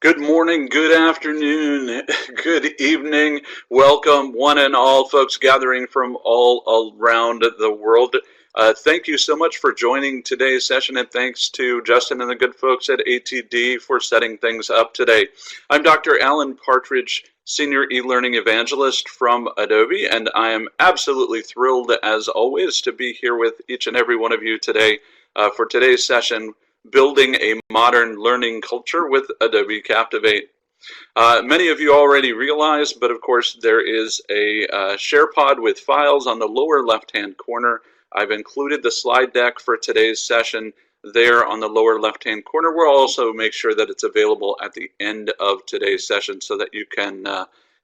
Good morning, good afternoon, good evening. Welcome, one and all folks gathering from all around the world. Thank you so much for joining today's session, and thanks to Justin and the good folks at ATD for setting things up today. I'm Dr. Alan Partridge, Senior eLearning Evangelist from Adobe, and I am absolutely thrilled, as always, to be here with each and every one of you today for today's session, Building a Modern Learning Culture with Adobe Captivate. Many of you already realize, but of course there is a SharePod with files on the lower left-hand corner. I've included the slide deck for today's session there on the lower left-hand corner. We'll also make sure that it's available at the end of today's session so that you can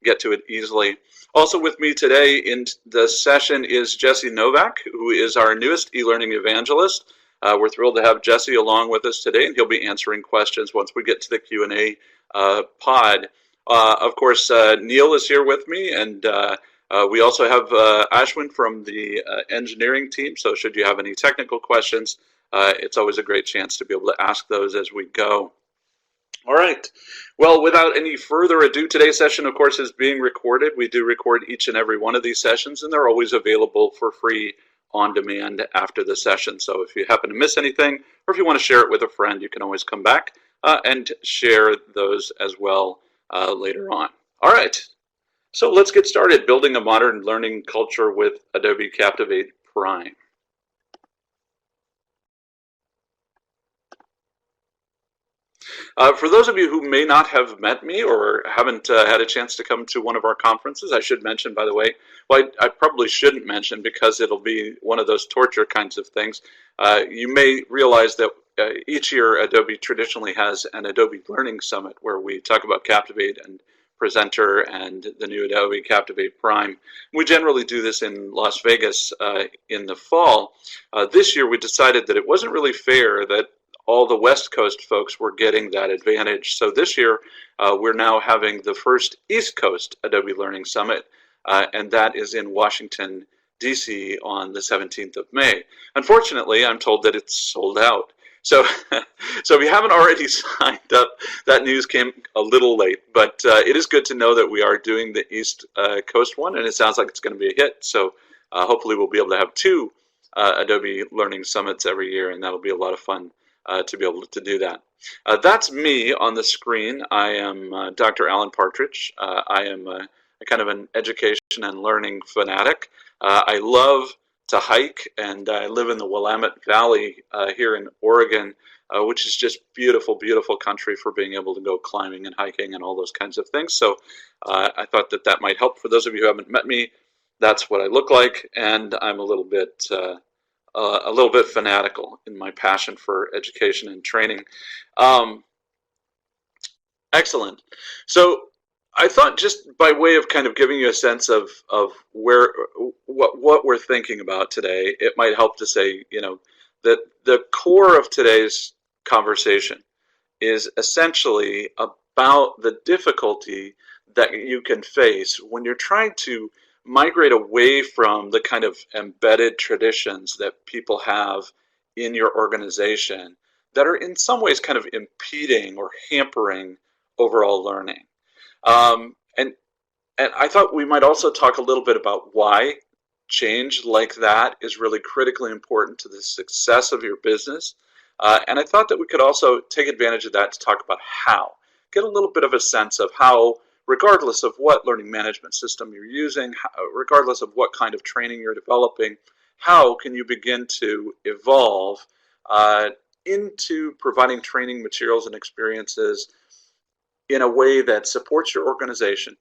get to it easily. Also with me today in the session is Jesse Novak, who is our newest eLearning evangelist. We're thrilled to have Jesse along with us today, and he'll be answering questions once we get to the Q&A pod. Of course, Neil is here with me, and we also have Ashwin from the engineering team, so should you have any technical questions, it's always a great chance to be able to ask those as we go. All right. Well, without any further ado, today's session, of course, is being recorded. We do record each and every one of these sessions, and they're always available for free on demand after the session. So if you happen to miss anything, or if you want to share it with a friend, you can always come back and share those as well later on. All right, so let's get started building a modern learning culture with Adobe Captivate Prime. For those of you who may not have met me or haven't had a chance to come to one of our conferences, I should mention, by the way, well, I probably shouldn't mention because it'll be one of those torture kinds of things. You may realize that each year Adobe traditionally has an Adobe Learning Summit where we talk about Captivate and Presenter and the new Adobe Captivate Prime. We generally do this in Las Vegas in the fall. This year we decided that it wasn't really fair that all the West Coast folks were getting that advantage. So this year, we're now having the first East Coast Adobe Learning Summit, and that is in Washington, D.C. on the 17th of May. Unfortunately, I'm told that it's sold out. So, so if you haven't already signed up, that news came a little late, but it is good to know that we are doing the East Coast one, and it sounds like it's going to be a hit. So hopefully we'll be able to have two Adobe Learning Summits every year, and that'll be a lot of fun. To be able to do that. That's me on the screen. I am Dr. Alan Partridge. I am a kind of an education and learning fanatic. I love to hike, and I live in the Willamette Valley here in Oregon, which is just beautiful, beautiful country for being able to go climbing and hiking and all those kinds of things. So I thought that that might help. For those of you who haven't met me, that's what I look like, and I'm a little bit fanatical in my passion for education and training. Excellent. So I thought, just by way of kind of giving you a sense of what we're thinking about today, it might help to say, you know, that the core of today's conversation is essentially about the difficulty that you can face when you're trying to migrate away from the kind of embedded traditions that people have in your organization that are in some ways kind of impeding or hampering overall learning. And I thought we might also talk a little bit about why change like that is really critically important to the success of your business. And I thought that we could also take advantage of that to talk about how. Get a little bit of a sense of how, regardless of what learning management system you're using, regardless of what kind of training you're developing, how can you begin to evolve into providing training materials and experiences in a way that supports your organization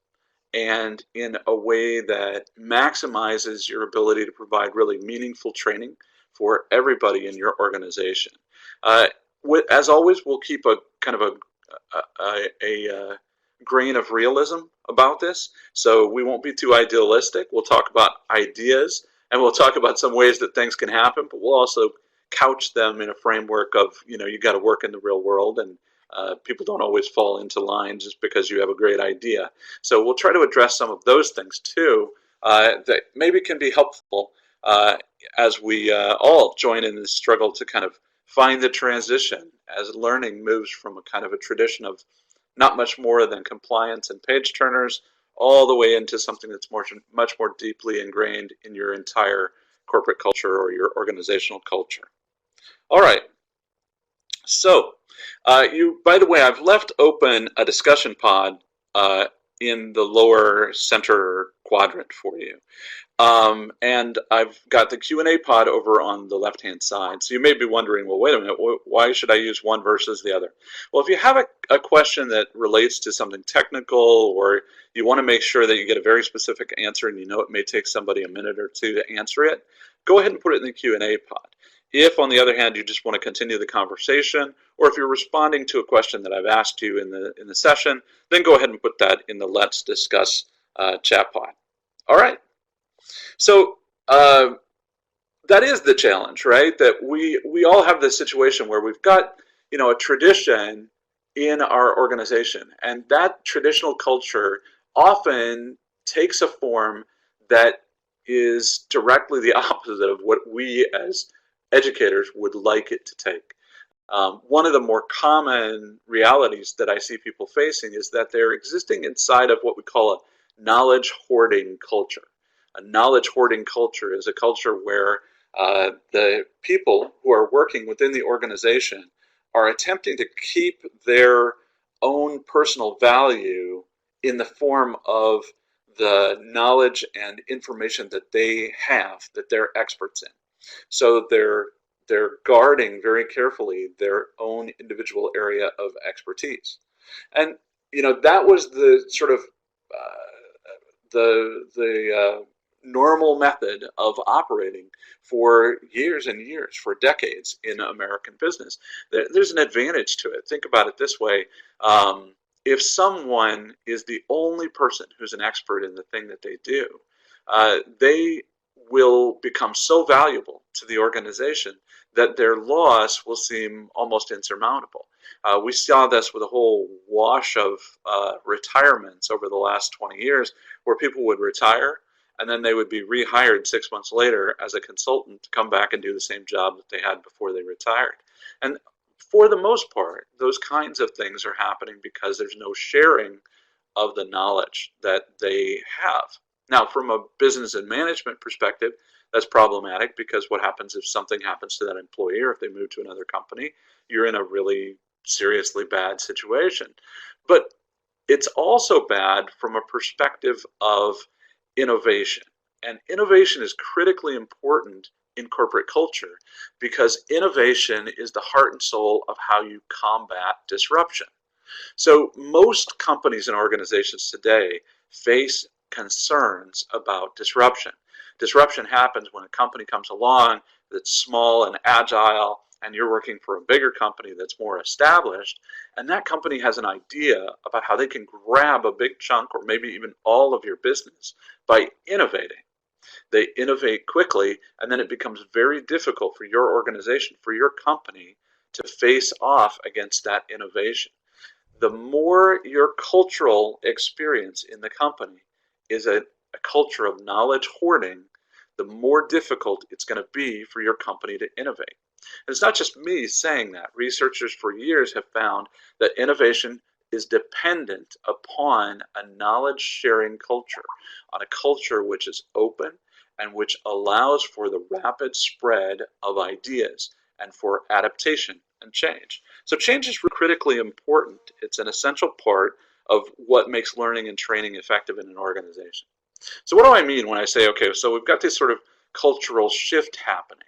and in a way that maximizes your ability to provide really meaningful training for everybody in your organization. As always, we'll keep a kind of a grain of realism about this, so we won't be too idealistic. We'll talk about ideas, and we'll talk about some ways that things can happen, but we'll also couch them in a framework of, you know, you got to work in the real world, and people don't always fall into line just because you have a great idea. So we'll try to address some of those things too that maybe can be helpful as we all join in this struggle to kind of find the transition as learning moves from a kind of a tradition of not much more than compliance and page turners, all the way into something that's much more deeply ingrained in your entire corporate culture or your organizational culture. All right. So, by the way, I've left open a discussion pod in the lower center quadrant for you. And I've got the Q&A pod over on the left-hand side. So you may be wondering, well, wait a minute, why should I use one versus the other? Well, if you have a question that relates to something technical, or you want to make sure that you get a very specific answer and you know it may take somebody a minute or two to answer it, go ahead and put it in the Q&A pod. If, on the other hand, you just want to continue the conversation, or if you're responding to a question that I've asked you in the session, then go ahead and put that in the Let's Discuss chat pod. All right. So that is the challenge, right? That we all have this situation where we've got, a tradition in our organization, and that traditional culture often takes a form that is directly the opposite of what we as educators would like it to take. One of the more common realities that I see people facing is that they're existing inside of what we call a knowledge hoarding culture. A knowledge hoarding culture is a culture where the people who are working within the organization are attempting to keep their own personal value in the form of the knowledge and information that they have, that they're experts in. So they're guarding very carefully their own individual area of expertise. And that was the sort of the normal method of operating for years and years, for decades in American business. There's an advantage to it. Think about it this way. If someone is the only person who's an expert in the thing that they do, they will become so valuable to the organization that their loss will seem almost insurmountable. We saw this with a whole wash of retirements over the last 20 years, where people would retire and then they would be rehired 6 months later as a consultant to come back and do the same job that they had before they retired. And for the most part, those kinds of things are happening because there's no sharing of the knowledge that they have. Now, from a business and management perspective, that's problematic, because what happens if something happens to that employee, or if they move to another company, you're in a really seriously bad situation. But it's also bad from a perspective of innovation. And innovation is critically important in corporate culture, because innovation is the heart and soul of how you combat disruption. So most companies and organizations today face concerns about disruption. Disruption happens when a company comes along that's small and agile, and you're working for a bigger company that's more established, and that company has an idea about how they can grab a big chunk or maybe even all of your business by innovating. They innovate quickly, and then it becomes very difficult for your organization, for your company, to face off against that innovation. The more your cultural experience in the company is a culture of knowledge hoarding, the more difficult it's going to be for your company to innovate. And it's not just me saying that. Researchers for years have found that innovation is dependent upon a knowledge sharing culture, on a culture which is open and which allows for the rapid spread of ideas and for adaptation and change. So change is critically important. It's an essential part of what makes learning and training effective in an organization. So what do I mean when I say, okay, so we've got this sort of cultural shift happening?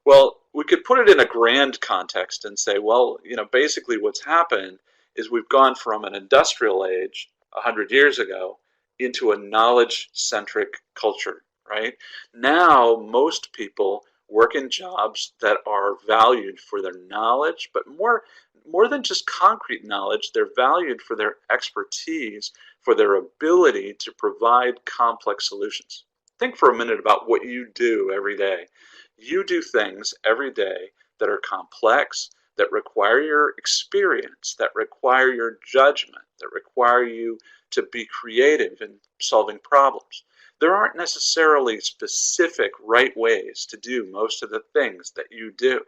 Well, we could put it in a grand context and say, well, basically what's happened is we've gone from an industrial age 100 years ago into a knowledge-centric culture, right? Now, most people work in jobs that are valued for their knowledge, but more than just concrete knowledge, they're valued for their expertise, for their ability to provide complex solutions. Think for a minute about what you do every day. You do things every day that are complex, that require your experience, that require your judgment, that require you to be creative in solving problems. There aren't necessarily specific right ways to do most of the things that you do.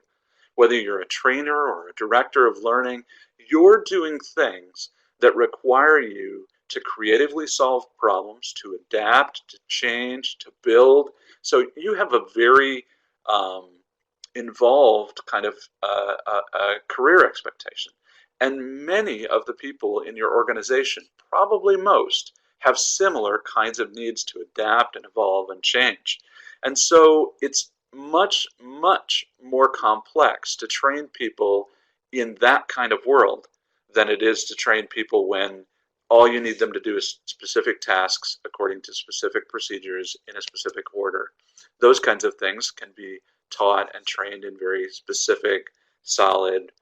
Whether you're a trainer or a director of learning, you're doing things that require you to creatively solve problems, to adapt, to change, to build. So you have a very involved kind of career expectation. And many of the people in your organization, probably most, have similar kinds of needs to adapt and evolve and change. And so it's much, much more complex to train people in that kind of world than it is to train people when all you need them to do is specific tasks according to specific procedures in a specific order. Those kinds of things can be taught and trained in very specific, solid,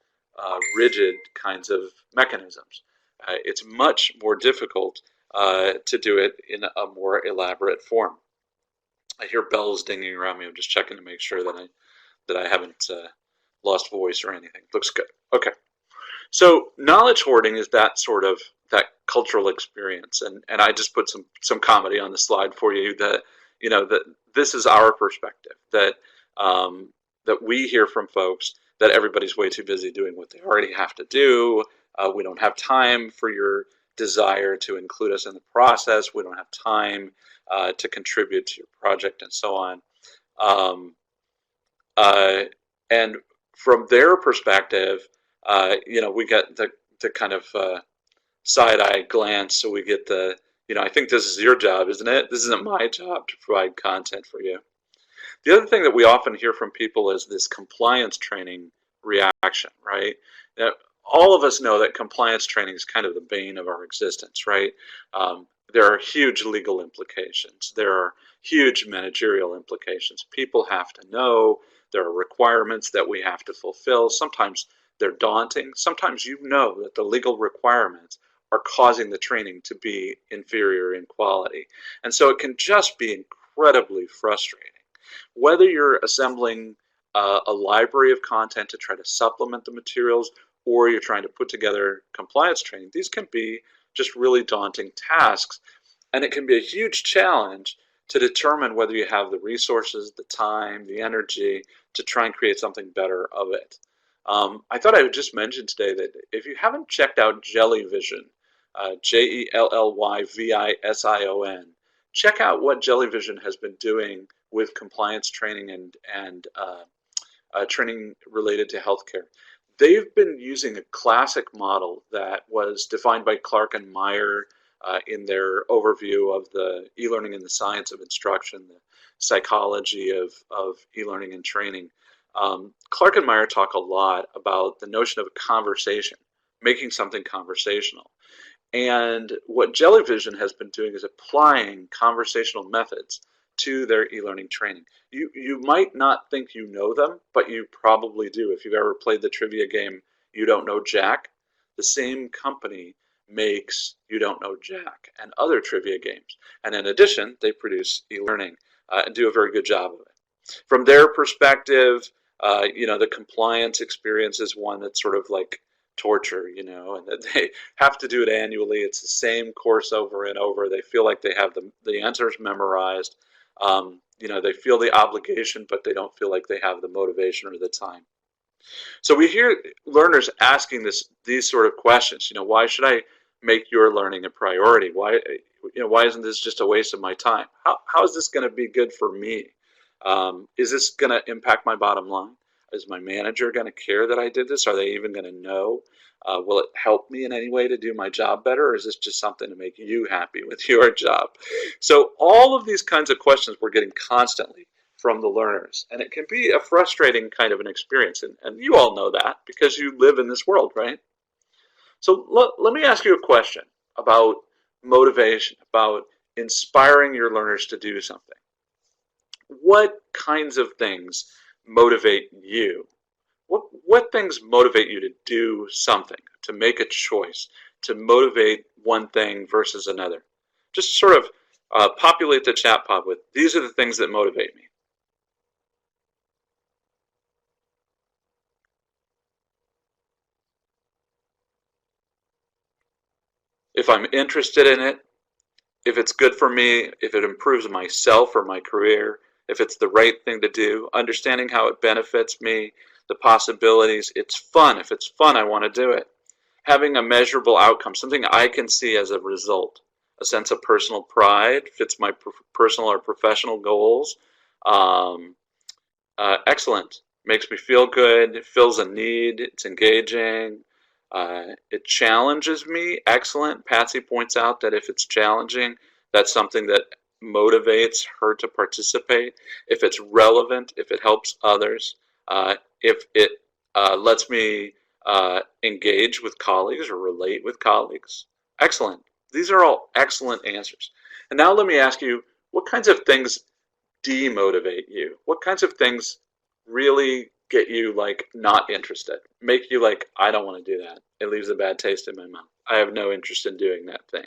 rigid kinds of mechanisms. It's much more difficult to do it in a more elaborate form. I hear bells dinging around me. I'm just checking to make sure that I haven't lost voice or anything. Looks good. Okay. So knowledge hoarding is that sort of that cultural experience, and I just put some comedy on the slide for you that that this is our perspective, that that we hear from folks that everybody's way too busy doing what they already have to do. We don't have time for your desire to include us in the process. We don't have time to contribute to your project and so on. And from their perspective, we get the kind of side-eye glance, so we get the, I think this is your job, isn't it? This isn't my job to provide content for you. The other thing that we often hear from people is this compliance training reaction, right? Now, all of us know that compliance training is kind of the bane of our existence, right? There are huge legal implications. There are huge managerial implications. People have to know. There are requirements that we have to fulfill. Sometimes they're daunting. Sometimes you know that the legal requirements are causing the training to be inferior in quality. And so it can just be incredibly frustrating. Whether you're assembling a library of content to try to supplement the materials, or you're trying to put together compliance training, these can be just really daunting tasks. And it can be a huge challenge to determine whether you have the resources, the time, the energy to try and create something better of it. I thought I would just mention today that if you haven't checked out Jellyvision, Jellyvision, check out what Jellyvision has been doing with compliance training and training related to healthcare. They've been using a classic model that was defined by Clark and Meyer in their overview of the e-learning and the science of instruction, the psychology of e-learning and training. Clark and Meyer talk a lot about the notion of a conversation, making something conversational. And what Jellyvision has been doing is applying conversational methods to their e-learning training. You might not think you know them, but you probably do. If you've ever played the trivia game You Don't Know Jack, the same company makes You Don't Know Jack and other trivia games. And in addition, they produce e-learning and do a very good job of it. From their perspective, the compliance experience is one that's sort of like torture, and that they have to do it annually. It's the same course over and over. They feel like they have the answers memorized. They feel the obligation, but they don't feel like they have the motivation or the time. So we hear learners asking these sort of questions. Why should I make your learning a priority? Why isn't this just a waste of my time? How is this going to be good for me? Is this going to impact my bottom line? Is my manager going to care that I did this? Are they even going to know? Will it help me in any way to do my job better, or is this just something to make you happy with your job? So all of these kinds of questions we're getting constantly from the learners, and it can be a frustrating kind of an experience, and you all know that because you live in this world, right? So let me ask you a question about motivation, about inspiring your learners to do something. What kinds of things motivate you? What things motivate you to do something, to make a choice, to motivate one thing versus another? Just sort of populate the chat pod with, these are the things that motivate me. If I'm interested in it, if it's good for me, if it improves myself or my career, if it's the right thing to do, understanding how it benefits me, the possibilities. It's fun. If it's fun, I want to do it. having a measurable outcome, something I can see as a result, a sense of personal pride, fits my personal or professional goals. Um, Excellent. Makes me feel good. It fills a need. It's engaging. It challenges me. Excellent. Patsy points out that if it's challenging, that's something that motivates her to participate. If it's relevant, if it helps others, if it lets me engage with colleagues or relate with colleagues. Excellent. These are all excellent answers. And now let me ask you, what kinds of things demotivate you? What kinds of things really get you like not interested? Make you like, I don't want to do that. It leaves a bad taste in my mouth. I have no interest in doing that thing.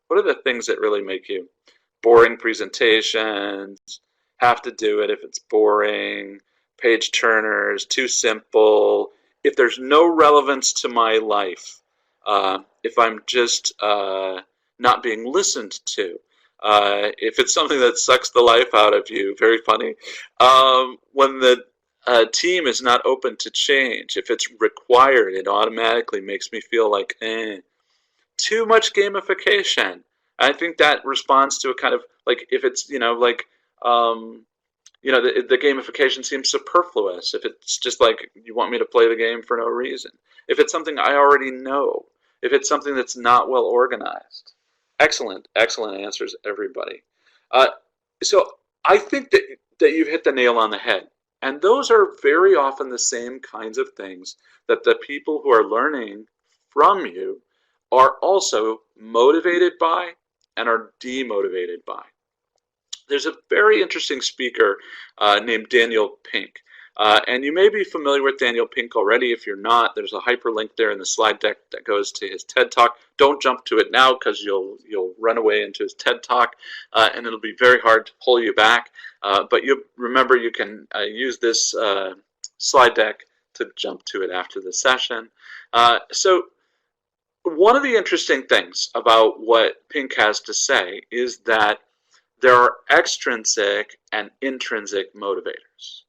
What are the things that really make you boring presentations, have to do it if it's boring, page turners, too simple, if there's no relevance to my life, if I'm just not being listened to, if it's something that sucks the life out of you, very funny. When the team is not open to change, if it's required, it automatically makes me feel like, too much gamification. I think that responds to a kind of like, if it's, the gamification seems superfluous. If it's just like, you want me to play the game for no reason. If it's something I already know. If it's something that's not well organized. Excellent, excellent answers, everybody. So I think that you've hit the nail on the head. And those are very often the same kinds of things that the people who are learning from you are also motivated by and are demotivated by. There's a very interesting speaker named Daniel Pink. And you may be familiar with Daniel Pink already. If you're not, there's a hyperlink there in the slide deck that goes to his TED Talk. Don't jump to it now because you'll run away into his TED Talk and it'll be very hard to pull you back. But you remember you can use this slide deck to jump to it after the session. So one of the interesting things about what Pink has to say is that there are extrinsic and intrinsic motivators.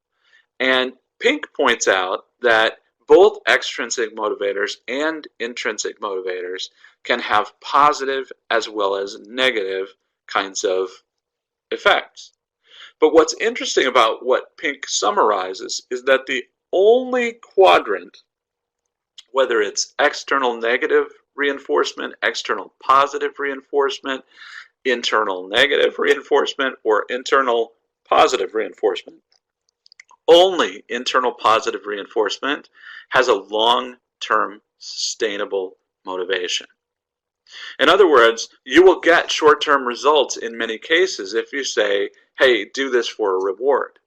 And Pink points out that both extrinsic motivators and intrinsic motivators can have positive as well as negative kinds of effects. But what's interesting about what Pink summarizes is that the only quadrant, whether it's external negative reinforcement, external positive reinforcement, internal negative reinforcement, or internal positive reinforcement, only internal positive reinforcement has a long-term sustainable motivation. In other words, you will get short-term results in many cases if you say, hey, do this for a reward.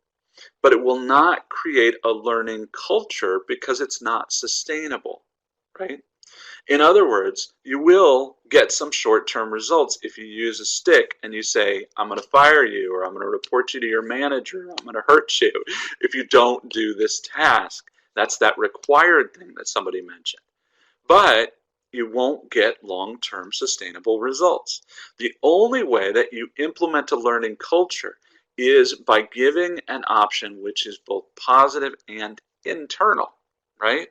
But it will not create a learning culture because it's not sustainable, right? In other words, you will get some short-term results if you use a stick and you say, I'm going to fire you, or I'm going to report you to your manager, or I'm going to hurt you if you don't do this task. That's that required thing that somebody mentioned. But you won't get long-term sustainable results. The only way that you implement a learning culture is by giving an option which is both positive and internal, right?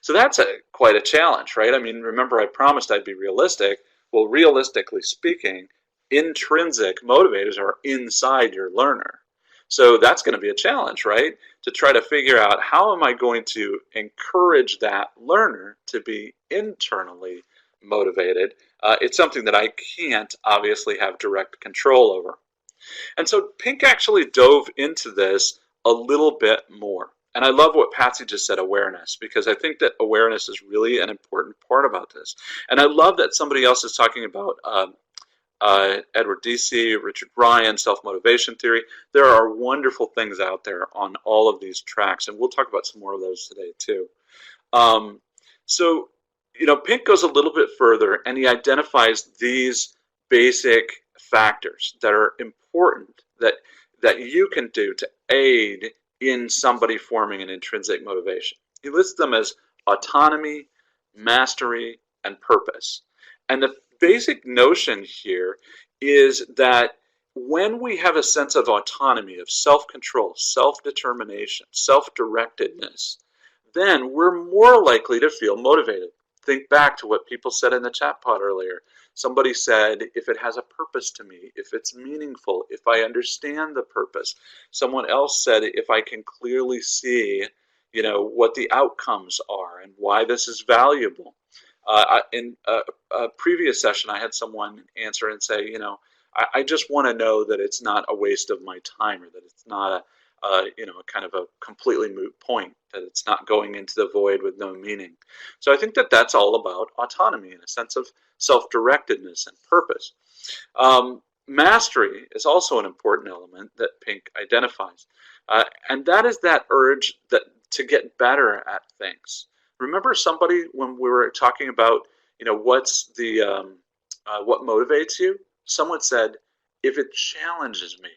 So that's quite a challenge, right? I mean, remember I promised I'd be realistic. Well, realistically speaking, intrinsic motivators are inside your learner. So that's going to be a challenge, right? To try to figure out how am I going to encourage that learner to be internally motivated. It's something that I can't obviously have direct control over. And so Pink actually dove into this a little bit more. And I love what Patsy just said, awareness, because I think that awareness is really an important part about this. And I love that somebody else is talking about Edward Deci, Richard Ryan, self-motivation theory. There are wonderful things out there on all of these tracks, and we'll talk about some more of those today too. So, Pink goes a little bit further, and he identifies these basic factors that are important that you can do to aid in somebody forming an intrinsic motivation. He lists them as autonomy, mastery, and purpose. And the basic notion here is that when we have a sense of autonomy, of self-control, self-determination, self-directedness, then we're more likely to feel motivated. think back to what people said in the chat pod earlier. Somebody said, if it has a purpose to me, if it's meaningful, if I understand the purpose. Someone else said, if I can clearly see, what the outcomes are and why this is valuable. In a previous session, I had someone answer and say, I just want to know that it's not a waste of my time, or that it's not kind of a completely moot point, that it's not going into the void with no meaning. So I think that that's all about autonomy and a sense of self-directedness and purpose. Mastery is also an important element that Pink identifies, and that is that urge to get better at things. Remember somebody when we were talking about, what's the what motivates you? Someone said, if it challenges me.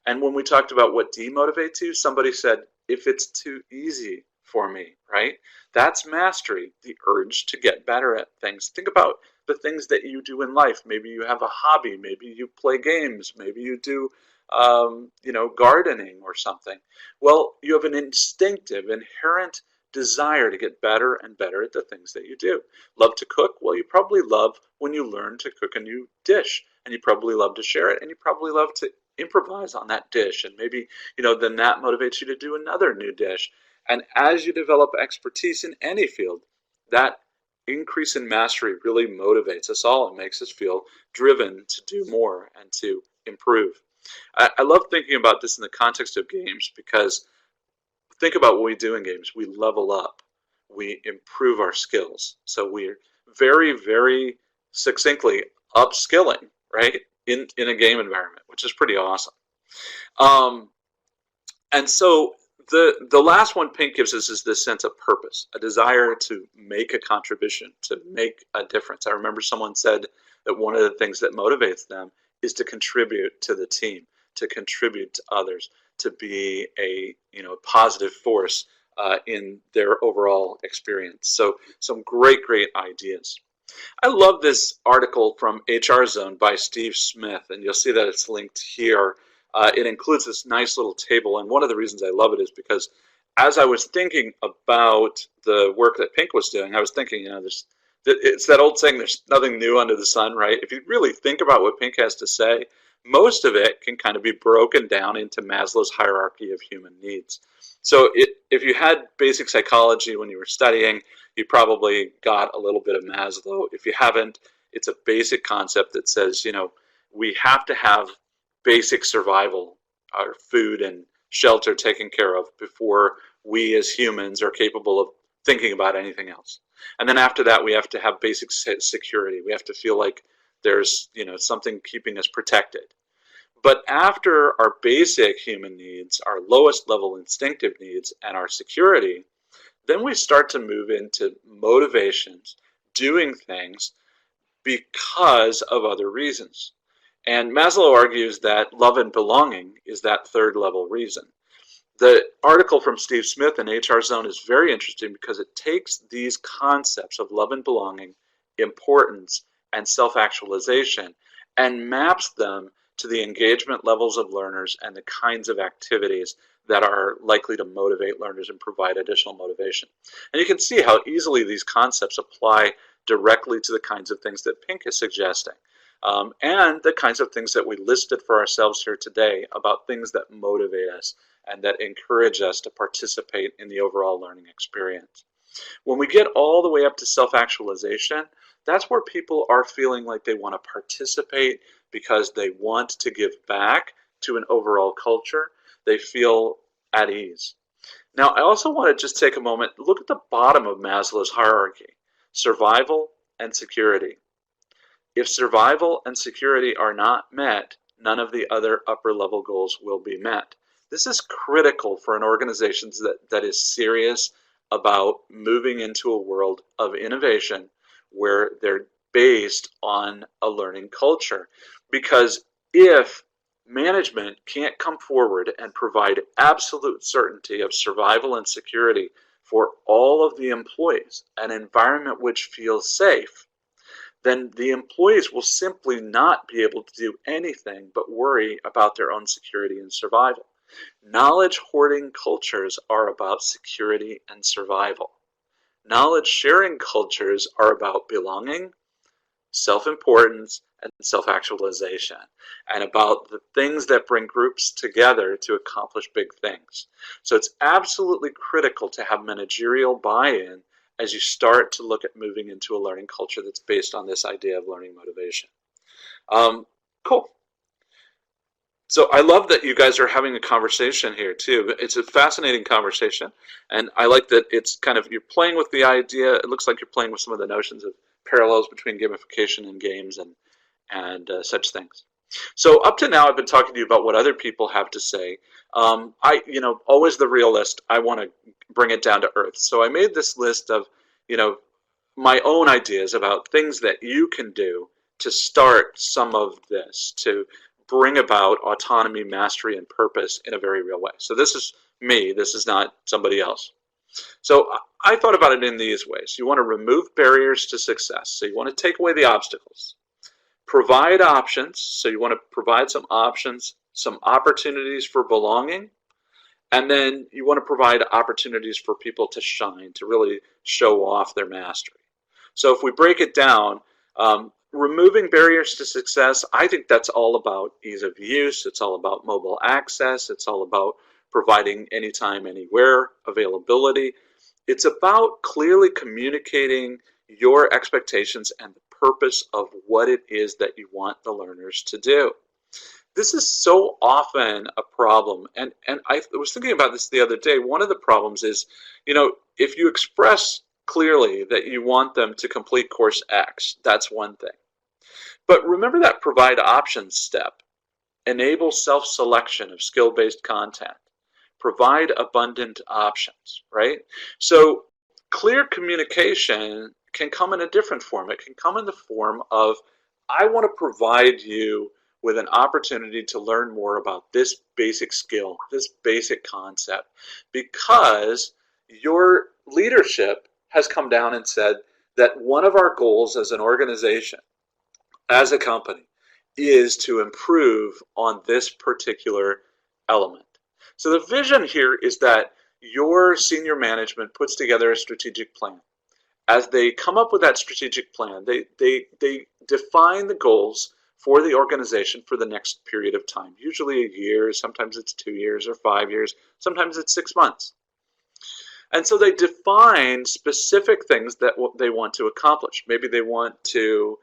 And when we talked about what demotivates you, somebody said, if it's too easy for me, right? That's mastery, the urge to get better at things. Think about the things that you do in life. Maybe you have a hobby, maybe you play games, maybe you do, gardening or something. Well, you have an instinctive, inherent desire to get better and better at the things that you do. Love to cook? Well, you probably love when you learn to cook a new dish, and you probably love to share it, and you probably love to improvise on that dish, and maybe then that motivates you to do another new dish. And as you develop expertise in any field, that increase in mastery really motivates us all and makes us feel driven to do more and to improve. I love thinking about this in the context of games, because think about what we do in games. We level up, we improve our skills. So we're very, very succinctly upskilling, right, in a game environment, which is pretty awesome. And so the last one Pink gives us is this sense of purpose, a desire to make a contribution, to make a difference. I remember someone said that one of the things that motivates them is to contribute to the team, to contribute to others, to be a positive force in their overall experience. So some great ideas. I love this article from HR Zone by Steve Smith, and you'll see that it's linked here. It includes this nice little table, and one of the reasons I love it is because as I was thinking about the work that Pink was doing, I was thinking, it's that old saying, there's nothing new under the sun, right? If you really think about what Pink has to say, most of it can kind of be broken down into Maslow's hierarchy of human needs. So if you had basic psychology when you were studying, you probably got a little bit of Maslow. If you haven't, it's a basic concept that says, we have to have basic survival, our food and shelter taken care of before we as humans are capable of thinking about anything else. And then after that, we have to have basic security. We have to feel like there's something keeping us protected. But after our basic human needs, our lowest level instinctive needs, and our security, then we start to move into motivations, doing things because of other reasons. And Maslow argues that love and belonging is that third level reason. The article from Steve Smith in HR Zone is very interesting because it takes these concepts of love and belonging, importance, and self-actualization and maps them to the engagement levels of learners and the kinds of activities that are likely to motivate learners and provide additional motivation. And you can see how easily these concepts apply directly to the kinds of things that Pink is suggesting. And the kinds of things that we listed for ourselves here today about things that motivate us and that encourage us to participate in the overall learning experience. When we get all the way up to self-actualization, that's where people are feeling like they want to participate because they want to give back to an overall culture. They feel at ease. Now, I also want to just take a moment, look at the bottom of Maslow's hierarchy, survival and security. If survival and security are not met, none of the other upper level goals will be met. This is critical for an organization that is serious about moving into a world of innovation where they're based on a learning culture. Because if management can't come forward and provide absolute certainty of survival and security for all of the employees, an environment which feels safe, then the employees will simply not be able to do anything but worry about their own security and survival. Knowledge hoarding cultures are about security and survival, Knowledge sharing cultures are about belonging, self-importance, and self-actualization, and about the things that bring groups together to accomplish big things. So it's absolutely critical to have managerial buy-in as you start to look at moving into a learning culture that's based on this idea of learning motivation. Cool. So I love that you guys are having a conversation here too. It's a fascinating conversation, and I like that it's kind of, you're playing with the idea. It looks like you're playing with some of the notions of parallels between gamification and games and such things. So up to now, I've been talking to you about what other people have to say. Always the realist. I want to bring it down to earth. So I made this list of, my own ideas about things that you can do to start some of this, to bring about autonomy, mastery, and purpose in a very real way. So this is me. This is not somebody else. So I thought about it in these ways. You want to remove barriers to success. So you want to take away the obstacles. Provide options. So you want to provide some options, some opportunities for belonging. And then you want to provide opportunities for people to shine, to really show off their mastery. So if we break it down, removing barriers to success, I think that's all about ease of use. It's all about mobile access. It's all about providing anytime, anywhere availability. It's about clearly communicating your expectations and the purpose of what it is that you want the learners to do. This is so often a problem, and I was thinking about this the other day. One of the problems is, if you express clearly that you want them to complete course X, that's one thing. But remember that provide options step. Enable self-selection of skill-based content. Provide abundant options, right? So clear communication can come in a different form. It can come in the form of, I want to provide you with an opportunity to learn more about this basic skill, this basic concept, because your leadership has come down and said that one of our goals as an organization, as a company, is to improve on this particular element. So the vision here is that your senior management puts together a strategic plan. As they come up with that strategic plan, they define the goals for the organization for the next period of time, usually a year, sometimes it's 2 years or 5 years, sometimes it's 6 months. And so they define specific things that they want to accomplish. Maybe they want to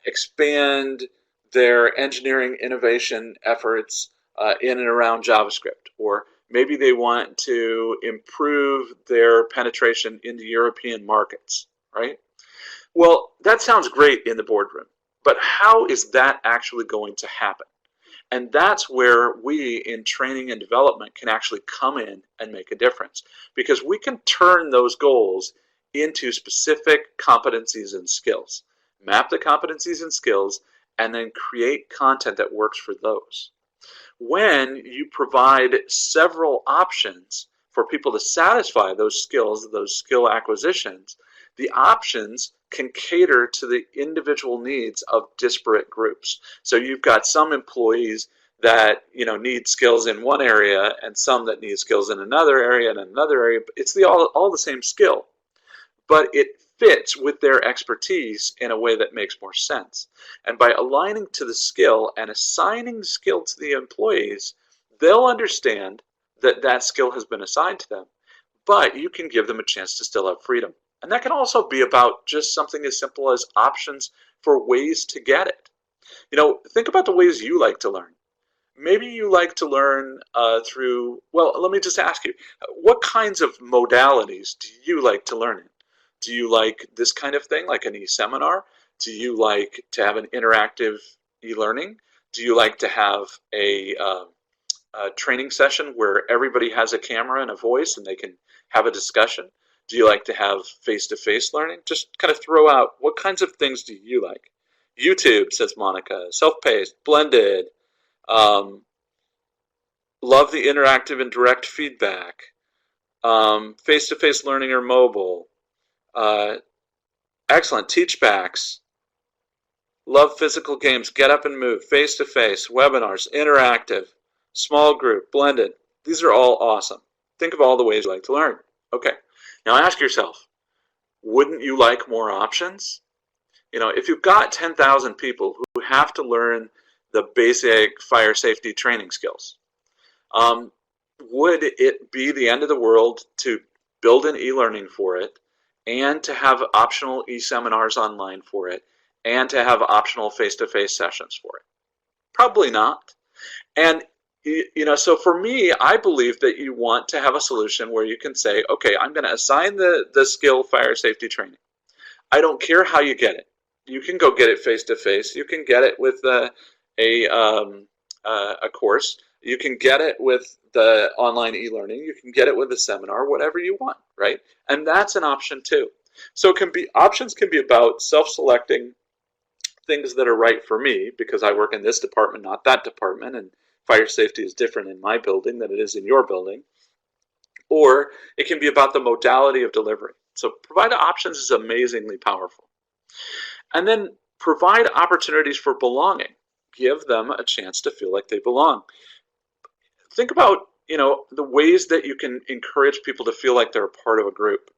expand their engineering innovation efforts in and around JavaScript, or maybe they want to improve their penetration into European markets, right? Well, that sounds great in the boardroom, but how is that actually going to happen? And that's where we in training and development can actually come in and make a difference, because we can turn those goals into specific competencies and skills, map the competencies and skills, and then create content that works for those. When you provide several options for people to satisfy those skills, those skill acquisitions, the options can cater to the individual needs of disparate groups. So you've got some employees that need skills in one area and some that need skills in another area and another area. It's all the same skill, but it fits with their expertise in a way that makes more sense. And by aligning to the skill and assigning the skill to the employees, they'll understand that that skill has been assigned to them, but you can give them a chance to still have freedom. And that can also be about just something as simple as options for ways to get it. Think about the ways you like to learn. Maybe you like to learn through, well, let me just ask you, what kinds of modalities do you like to learn in? Do you like this kind of thing, like an e-seminar? Do you like to have an interactive e-learning? Do you like to have a training session where everybody has a camera and a voice and they can have a discussion? Do you like to have face-to-face learning? Just kind of throw out, what kinds of things do you like? YouTube, says Monica. Self-paced, blended. Love the interactive and direct feedback. Face-to-face learning or mobile. Excellent. Teachbacks. Love physical games. Get up and move. Face-to-face. Webinars. Interactive. Small group. Blended. These are all awesome. Think of all the ways you like to learn. Okay. Now ask yourself, Wouldn't you like more options? If you've got 10,000 people who have to learn the basic fire safety training skills, would it be the end of the world to build an e-learning for it and to have optional e-seminars online for it and to have optional face-to-face sessions for it? Probably not. And so for me, I believe that you want to have a solution where you can say, okay, I'm going to assign the skill fire safety training. I don't care how you get it. You can go get it face to face. You can get it with a course. You can get it with the online e-learning. You can get it with a seminar, whatever you want, right? And that's an option too. So options can be about self-selecting things that are right for me because I work in this department, not that department, and fire safety is different in my building than it is in your building. Or it can be about the modality of delivery. So provide options is amazingly powerful. And then provide opportunities for belonging. Give them a chance to feel like they belong. Think about, the ways that you can encourage people to feel like they're a part of a group.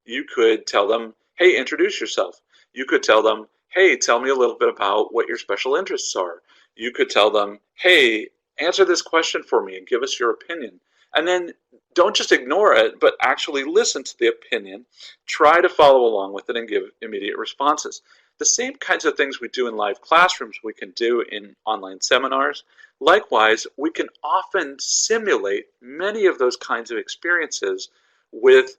You could tell them, hey, introduce yourself. You could tell them, hey, tell me a little bit about what your special interests are. You could tell them, hey, answer this question for me and give us your opinion. And then don't just ignore it, but actually listen to the opinion. Try to follow along with it and give immediate responses. The same kinds of things we do in live classrooms we can do in online seminars. Likewise, we can often simulate many of those kinds of experiences with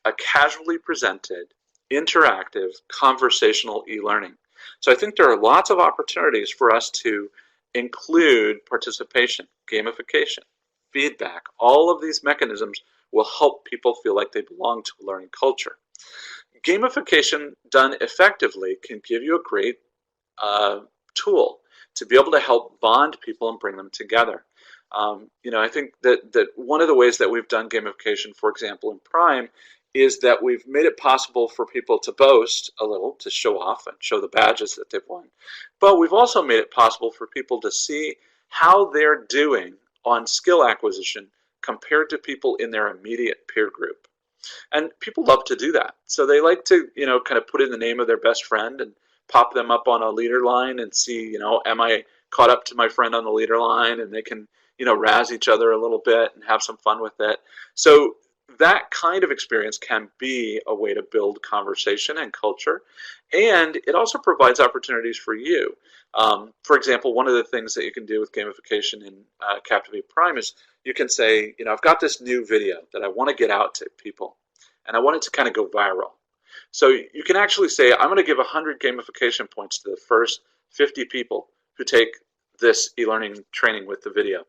a casually presented, interactive, conversational e-learning. So I think there are lots of opportunities for us to include participation, gamification, feedback. All of these mechanisms will help people feel like they belong to a learning culture. Gamification done effectively can give you a great tool to be able to help bond people and bring them together. I think that one of the ways that we've done gamification, for example, in Prime, is that we've made it possible for people to boast a little, to show off and show the badges that they've won. But we've also made it possible for people to see how they're doing on skill acquisition compared to people in their immediate peer group. And people love to do that. So they like to, kind of put in the name of their best friend and pop them up on a leader line and see, am I caught up to my friend on the leader line? And they can, razz each other a little bit and have some fun with it. So that kind of experience can be a way to build conversation and culture. And it also provides opportunities for you. For example, one of the things that you can do with gamification in Captivate Prime is you can say, I've got this new video that I want to get out to people, and I want it to kind of go viral. So you can actually say, I'm going to give 100 gamification points to the first 50 people who take this e-learning training with the video.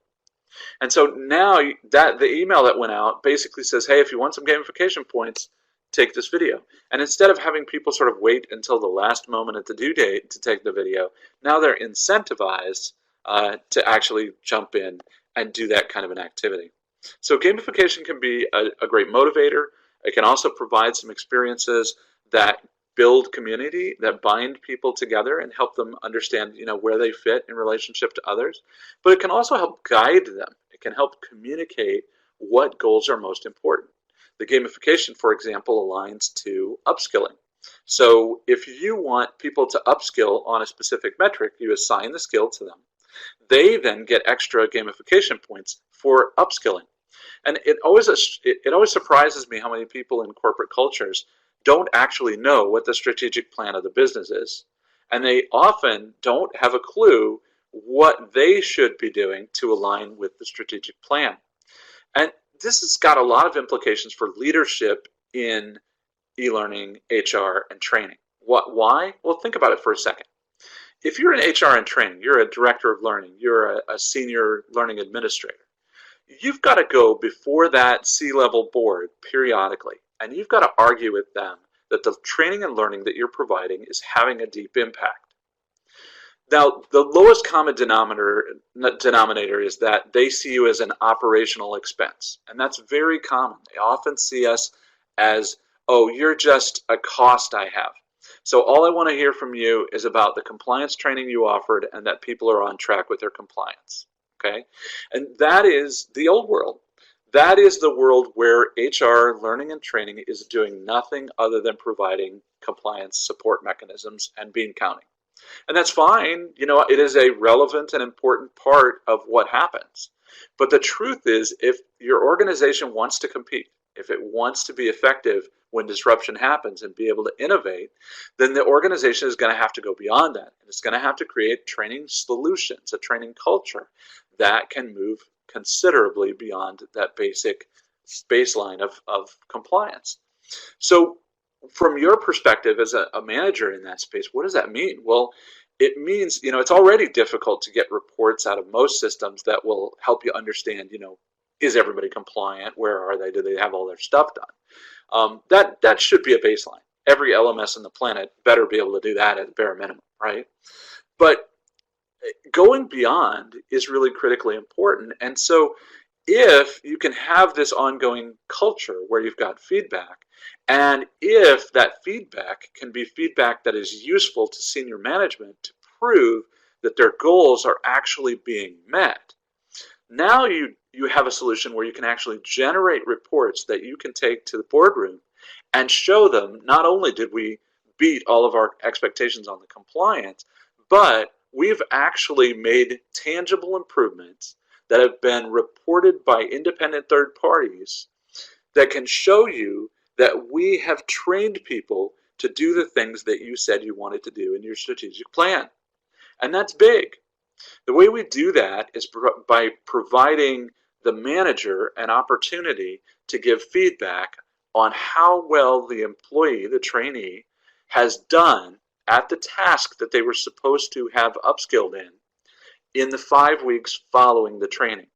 And so now that the email that went out basically says, hey, if you want some gamification points, take this video. And instead of having people sort of wait until the last moment at the due date to take the video, now they're incentivized to actually jump in and do that kind of an activity. So gamification can be a great motivator. It can also provide some experiences that build community, that bind people together and help them understand, where they fit in relationship to others. But it can also help guide them. It can help communicate what goals are most important. The gamification, for example, aligns to upskilling. So if you want people to upskill on a specific metric, you assign the skill to them. They then get extra gamification points for upskilling. And it always surprises me how many people in corporate cultures don't actually know what the strategic plan of the business is. And they often don't have a clue what they should be doing to align with the strategic plan. And this has got a lot of implications for leadership in e-learning, HR, and training. Why? Well, think about it for a second. If you're in HR and training, you're a director of learning, you're a senior learning administrator, you've got to go before that C-level board periodically, and you've got to argue with them that the training and learning that you're providing is having a deep impact. Now, the lowest common denominator is that they see you as an operational expense, and that's very common. They often see us as, oh, you're just a cost I have. So all I want to hear from you is about the compliance training you offered and that people are on track with their compliance. Okay? And that is the old world. That is the world where HR learning and training is doing nothing other than providing compliance support mechanisms and bean counting. And that's fine. It is a relevant and important part of what happens. But the truth is, if your organization wants to compete, if it wants to be effective when disruption happens and be able to innovate, then the organization is going to have to go beyond that. And it's going to have to create training solutions, a training culture that can move considerably beyond that basic baseline of compliance. So from your perspective as a manager in that space, what does that mean? Well, it means, it's already difficult to get reports out of most systems that will help you understand, is everybody compliant? Where are they? Do they have all their stuff done? That should be a baseline. Every LMS on the planet better be able to do that at the bare minimum, right? But going beyond is really critically important. And so if you can have this ongoing culture where you've got feedback, and if that feedback can be feedback that is useful to senior management to prove that their goals are actually being met, now you have a solution where you can actually generate reports that you can take to the boardroom and show them not only did we beat all of our expectations on the compliance, but we've actually made tangible improvements that have been reported by independent third parties that can show you that we have trained people to do the things that you said you wanted to do in your strategic plan. And that's big. The way we do that is by providing the manager an opportunity to give feedback on how well the employee, the trainee, has done at the task that they were supposed to have upskilled in the 5 weeks following the training.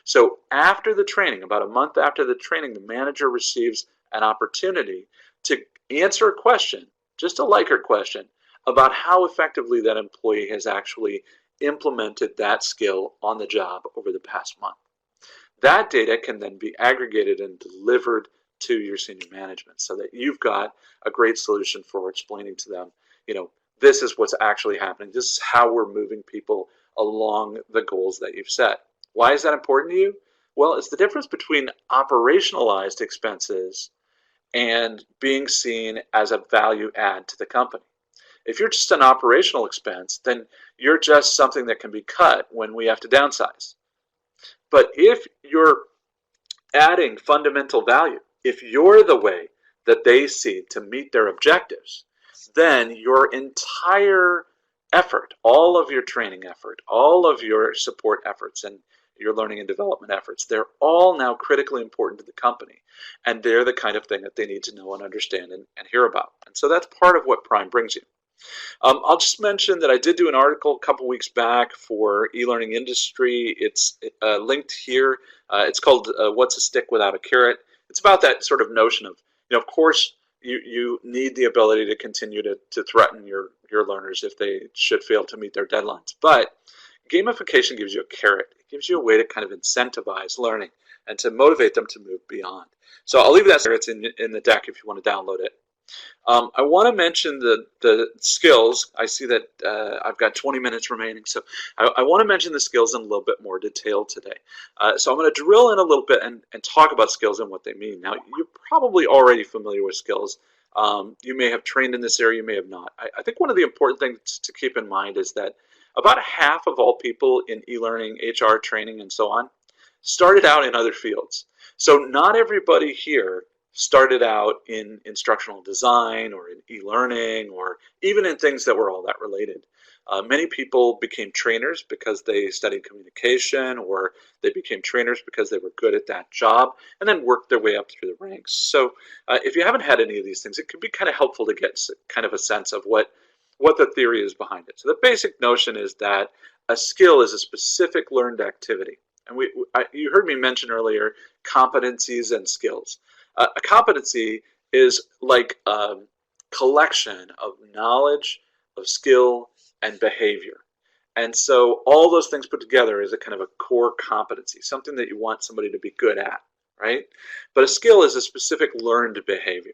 So after the training, about a month after the training, the manager receives an opportunity to answer a question, just a Likert question, about how effectively that employee has actually implemented that skill on the job over the past month. That data can then be aggregated and delivered to your senior management so that you've got a great solution for explaining to them, this is what's actually happening. This is how we're moving people along the goals that you've set. Why is that important to you? Well, it's the difference between operationalized expenses and being seen as a value add to the company. If you're just an operational expense, then you're just something that can be cut when we have to downsize. But if you're adding fundamental value, if you're the way that they see to meet their objectives, then your entire effort, all of your training effort, all of your support efforts, and your learning and development efforts, they're all now critically important to the company. And they're the kind of thing that they need to know and understand and hear about. And so that's part of what Prime brings you. I'll just mention that I did do an article a couple weeks back for eLearning Industry. It's linked here. It's called What's a Stick Without a Carrot? It's about that sort of notion of, of course, you need the ability to continue to threaten your learners if they should fail to meet their deadlines. But gamification gives you a carrot. It gives you a way to kind of incentivize learning and to motivate them to move beyond. So I'll leave that there. It's in the deck if you want to download it. I want to mention the skills. I see that I've got 20 minutes remaining, so I want to mention the skills in a little bit more detail today. So I'm going to drill in a little bit and talk about skills and what they mean. Now, you're probably already familiar with skills. You may have trained in this area, you may have not. I think one of the important things to keep in mind is that about half of all people in e-learning, HR training, and so on started out in other fields. So not everybody here started out in instructional design or in e-learning or even in things that were all that related. Many people became trainers because they studied communication, or they became trainers because they were good at that job and then worked their way up through the ranks. So if you haven't had any of these things, it can be kind of helpful to get kind of a sense of what the theory is behind it. So the basic notion is that a skill is a specific learned activity. And you heard me mention earlier competencies and skills. A competency is like a collection of knowledge, of skill, and behavior. And so all those things put together is a kind of a core competency, something that you want somebody to be good at, right? But a skill is a specific learned behavior.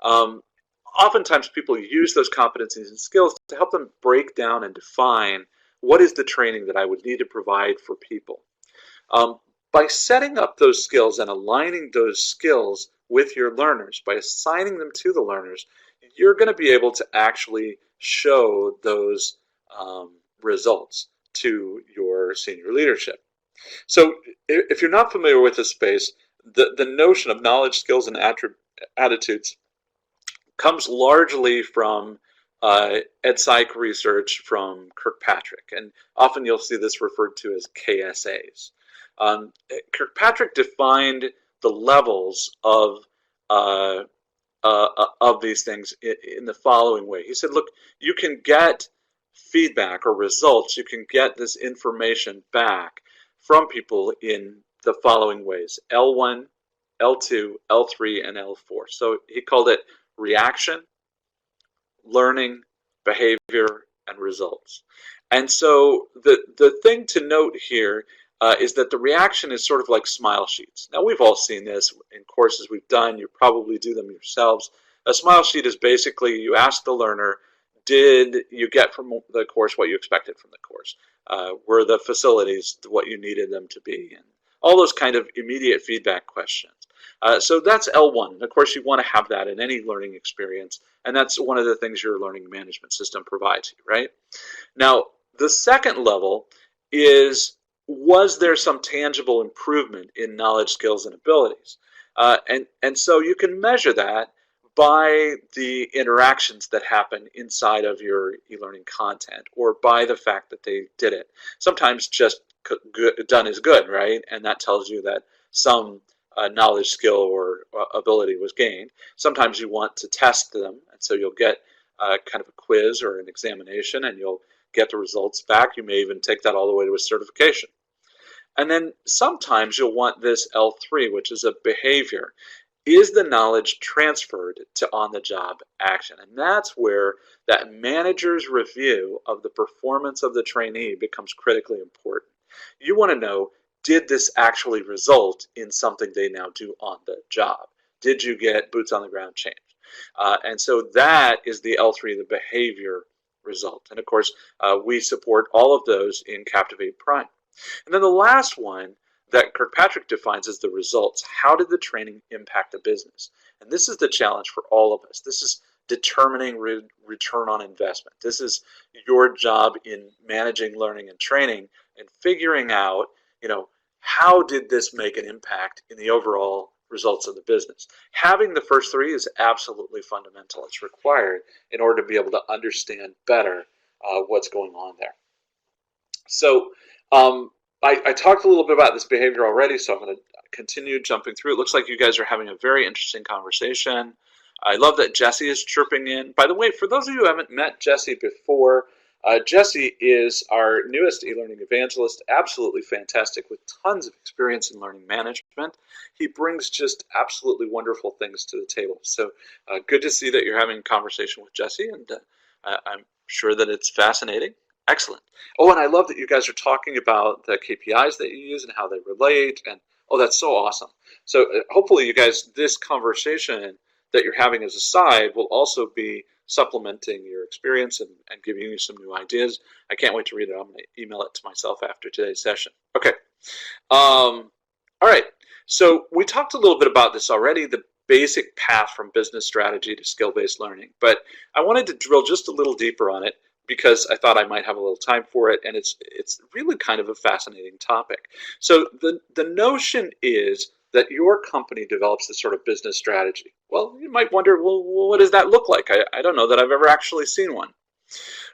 Oftentimes people use those competencies and skills to help them break down and define what is the training that I would need to provide for people. by setting up those skills and aligning those skills with your learners, by assigning them to the learners, you're going to be able to actually show those results to your senior leadership. So if you're not familiar with this space, the notion of knowledge, skills, and attitudes comes largely from EdPsych research from Kirkpatrick, and often you'll see this referred to as KSAs. Kirkpatrick defined the levels of these things in the following way. He said, look, you can get feedback or results, you can get this information back from people in the following ways: L1, L2, L3, and L4. So he called it reaction, learning, behavior, and results. And so the thing to note here is that the reaction is sort of like smile sheets. Now, we've all seen this in courses we've done. You probably do them yourselves. A smile sheet is basically you ask the learner, did you get from the course what you expected from the course? Were the facilities what you needed them to be? And all those kind of immediate feedback questions. So that's L1. And of course, you want to have that in any learning experience. And that's one of the things your learning management system provides you, right? Now, the second level is, was there some tangible improvement in knowledge, skills, and abilities? And so you can measure that by the interactions that happen inside of your e-learning content, or by the fact that they did it. Sometimes just done is good, right? And that tells you that some knowledge, skill, or ability was gained. Sometimes you want to test them, and so you'll get kind of a quiz or an examination, and you'll get the results back. You may even take that all the way to a certification. And then sometimes you'll want this L3, which is a behavior. Is the knowledge transferred to on-the-job action? And that's where that manager's review of the performance of the trainee becomes critically important. You want to know, did this actually result in something they now do on the job? Did you get boots on the ground change? And so that is the L3, the behavior result. And of course, we support all of those in Captivate Prime. And then the last one that Kirkpatrick defines as the results. How did the training impact the business? And this is the challenge for all of us. This is determining return on investment. This is your job in managing learning and training and figuring out, how did this make an impact in the overall results of the business? Having the first three is absolutely fundamental. It's required in order to be able to understand better what's going on there. So I talked a little bit about this behavior already, so I'm going to continue jumping through. It looks like you guys are having a very interesting conversation. I love that Jesse is chirping in. By the way, for those of you who haven't met Jesse before, Jesse is our newest e-learning evangelist, absolutely fantastic with tons of experience in learning management. He brings just absolutely wonderful things to the table. So good to see that you're having a conversation with Jesse, and I'm sure that it's fascinating. Excellent. Oh, and I love that you guys are talking about the KPIs that you use and how they relate. And oh, that's so awesome. So hopefully you guys, this conversation that you're having as a side will also be supplementing your experience and giving you some new ideas. I can't wait to read it. I'm going to email it to myself after today's session. Okay. All right. So we talked a little bit about this already, the basic path from business strategy to skill-based learning. But I wanted to drill just a little deeper on it, because I thought I might have a little time for it, and it's really kind of a fascinating topic. So the notion is that your company develops this sort of business strategy. Well, you might wonder, well, what does that look like? I don't know that I've ever actually seen one.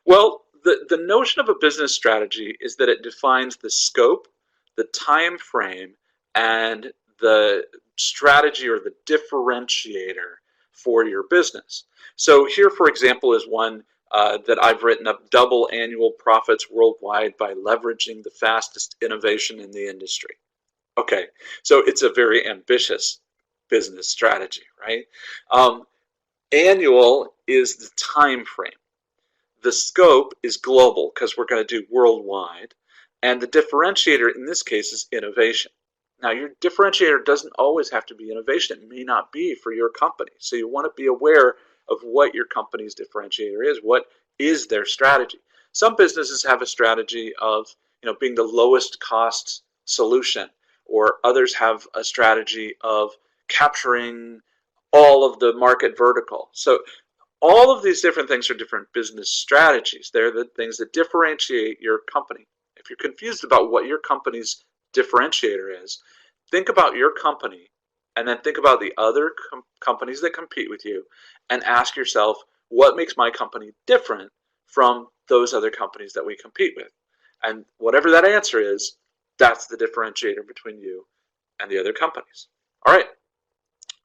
Well, the notion of a business strategy is that it defines the scope, the time frame, and the strategy or the differentiator for your business. So here, for example, is one that I've written up: double annual profits worldwide by leveraging the fastest innovation in the industry. Okay, so it's a very ambitious business strategy, right? Annual is the time frame. The scope is global because we're going to do worldwide. And the differentiator in this case is innovation. Now, your differentiator doesn't always have to be innovation. It may not be for your company. So you want to be aware of what your company's differentiator is. What is their strategy? Some businesses have a strategy of being the lowest cost solution, or others have a strategy of capturing all of the market vertical. So all of these different things are different business strategies. They're the things that differentiate your company. If you're confused about what your company's differentiator is, think about your company and then think about the other companies that compete with you and ask yourself, what makes my company different from those other companies that we compete with? And whatever that answer is, that's the differentiator between you and the other companies. All right.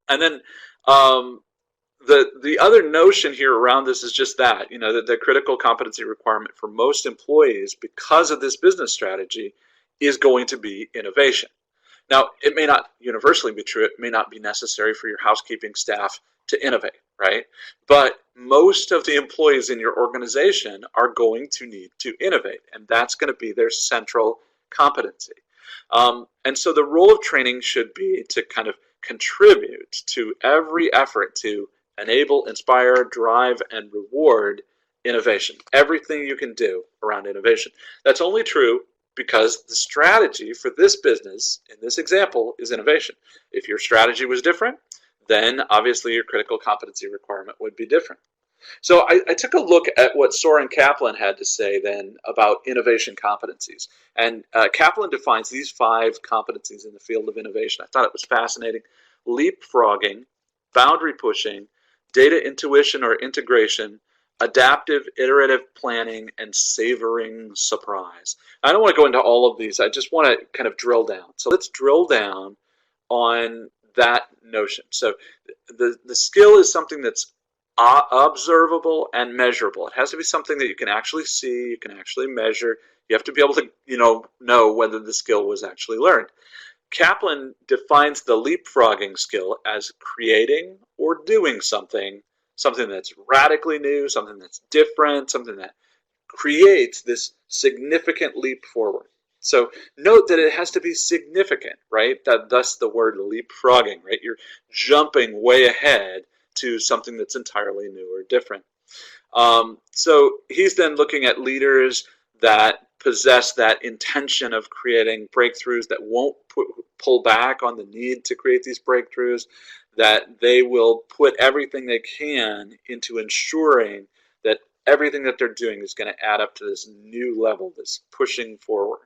And then the other notion here around this is just that, that the critical competency requirement for most employees, because of this business strategy, is going to be innovation. Now, it may not universally be true. It may not be necessary for your housekeeping staff to innovate, right? But most of the employees in your organization are going to need to innovate, and that's going to be their central competency. And so the role of training should be to kind of contribute to every effort to enable, inspire, drive, and reward innovation. Everything you can do around innovation. That's only true because the strategy for this business, in this example, is innovation. If your strategy was different, then obviously your critical competency requirement would be different. So I took a look at what Soren Kaplan had to say then about innovation competencies. And Kaplan defines these 5 competencies in the field of innovation. I thought it was fascinating. Leapfrogging, boundary pushing, data intuition or integration, adaptive iterative planning, and savoring surprise. I don't want to go into all of these. I just want to kind of drill down. So let's drill down on that notion. So the skill is something that's observable and measurable. It has to be something that you can actually see, you can actually measure. You have to be able to, know whether the skill was actually learned. Kaplan defines the leapfrogging skill as creating or doing something that's radically new, something that's different, something that creates this significant leap forward. So note that it has to be significant, right? Thus the word leapfrogging, right? You're jumping way ahead to something that's entirely new or different. So he's then looking at leaders that possess that intention of creating breakthroughs, that won't pull back on the need to create these breakthroughs, that they will put everything they can into ensuring that everything that they're doing is going to add up to this new level, this pushing forward.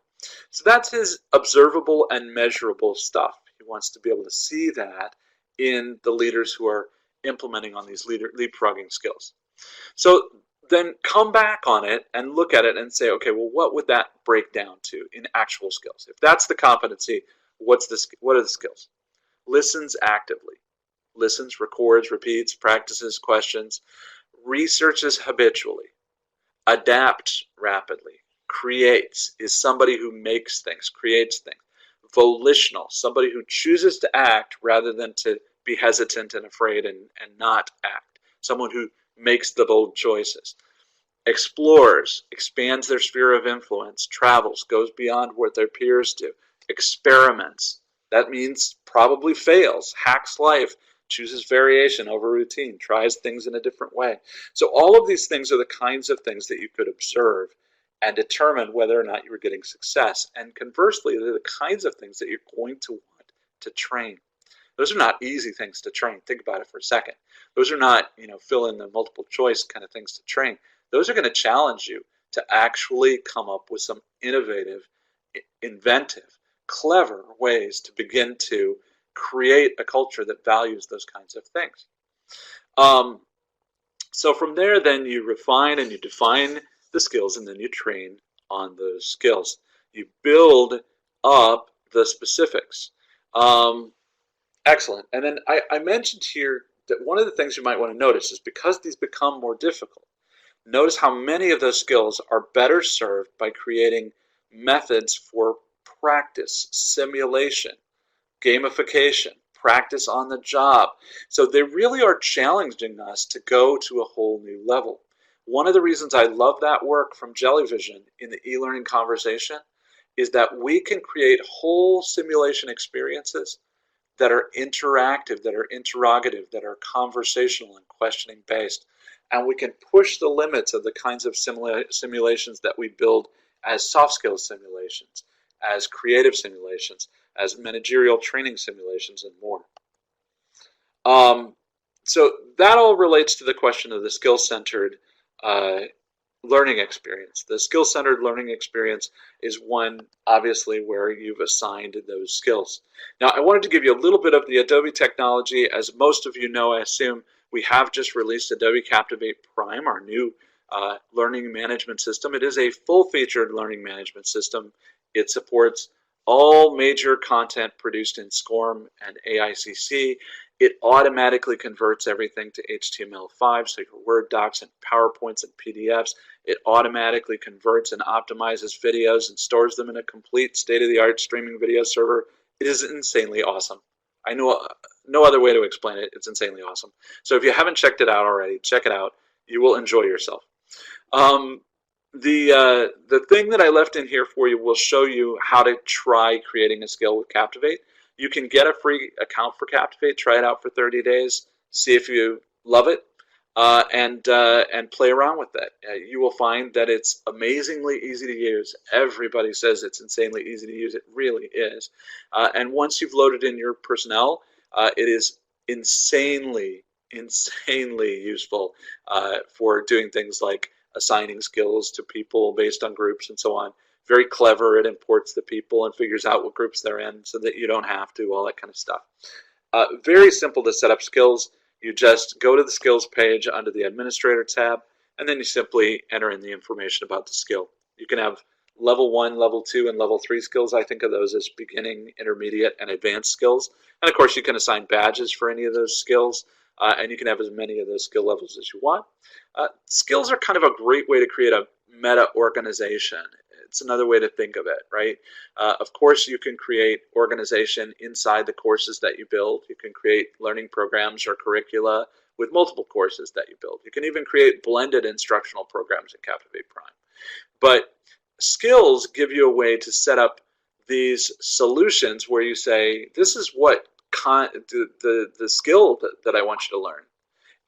So that's his observable and measurable stuff. He wants to be able to see that in the leaders who are implementing on these leapfrogging skills. So then come back on it and look at it and say, okay, well, what would that break down to in actual skills? If that's the competency, what are the skills? Listens actively. Listens, records, repeats, practices, questions, researches habitually, adapts rapidly, creates, is somebody who makes things, creates things, volitional, somebody who chooses to act rather than to be hesitant and afraid and not act, someone who makes the bold choices, explores, expands their sphere of influence, travels, goes beyond what their peers do, experiments, that means probably fails, hacks life, chooses variation over routine, tries things in a different way. So all of these things are the kinds of things that you could observe and determine whether or not you were getting success. And conversely, they're the kinds of things that you're going to want to train. Those are not easy things to train. Think about it for a second. Those are not, fill in the multiple choice kind of things to train. Those are going to challenge you to actually come up with some innovative, inventive, clever ways to begin to create a culture that values those kinds of things. So from there, then you refine and you define the skills, and then you train on those skills. You build up the specifics. Excellent. And then I mentioned here that one of the things you might want to notice is because these become more difficult, notice how many of those skills are better served by creating methods for practice, simulation, gamification, practice on the job. So they really are challenging us to go to a whole new level. One of the reasons I love that work from Jellyvision in the e-learning conversation is that we can create whole simulation experiences that are interactive, that are interrogative, that are conversational and questioning based. And we can push the limits of the kinds of simulations that we build as soft skills simulations, as creative simulations, as managerial training simulations, and more. So that all relates to the question of the skill-centered learning experience. The skill-centered learning experience is one, obviously, where you've assigned those skills. Now, I wanted to give you a little bit of the Adobe technology. As most of you know, I assume, we have just released Adobe Captivate Prime, our new learning management system. It is a full-featured learning management system. It supports all major content produced in SCORM and AICC. It automatically converts everything to HTML5, so your Word docs and PowerPoints and PDFs. It automatically converts and optimizes videos and stores them in a complete state-of-the-art streaming video server. It is insanely awesome. I know no other way to explain it. It's insanely awesome. So if you haven't checked it out already, check it out. You will enjoy yourself. The thing that I left in here for you will show you how to try creating a skill with Captivate. You can get a free account for Captivate, try it out for 30 days, see if you love it, and play around with it. You will find that it's amazingly easy to use. Everybody says it's insanely easy to use. It really is. And once you've loaded in your personnel, it is insanely useful for doing things like assigning skills to people based on groups and so on. Very clever. It imports the people and figures out what groups they're in so that you don't have to, all that kind of stuff. Very simple to set up skills. You just go to the skills page under the administrator tab, and then you simply enter in the information about the skill. You can have level 1, level 2, and level 3 skills. I think of those as beginning, intermediate, and advanced skills. And of course, you can assign badges for any of those skills, and you can have as many of those skill levels as you want. Skills are kind of a great way to create a meta organization. It's another way to think of it, right? Of course, you can create organization inside the courses that you build. You can create learning programs or curricula with multiple courses that you build. You can even create blended instructional programs in Captivate Prime. But skills give you a way to set up these solutions where you say, this is what the skill that I want you to learn.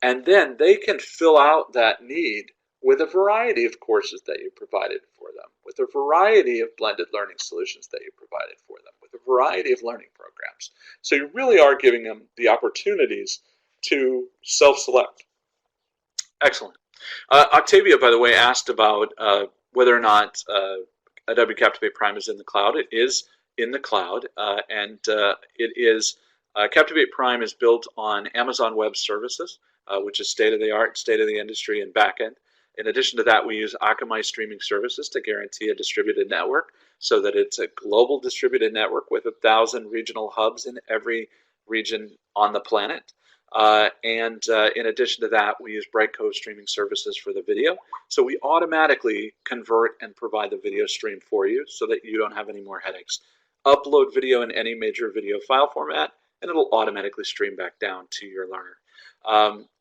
And then they can fill out that need with a variety of courses that you provided for them, with a variety of blended learning solutions that you provided for them, with a variety of learning programs. So you really are giving them the opportunities to self-select. Excellent. Octavia, by the way, asked about whether or not Adobe Captivate Prime is in the cloud. It is in the cloud, and it is Captivate Prime is built on Amazon Web Services, which is state-of-the-art, state-of-the-industry, and backend. In addition to that, we use Akamai streaming services to guarantee a distributed network so that it's a global distributed network with 1,000 regional hubs in every region on the planet. In addition to that, we use Brightcove streaming services for the video. So we automatically convert and provide the video stream for you so that you don't have any more headaches. Upload video in any major video file format, and it'll automatically stream back down to your learner.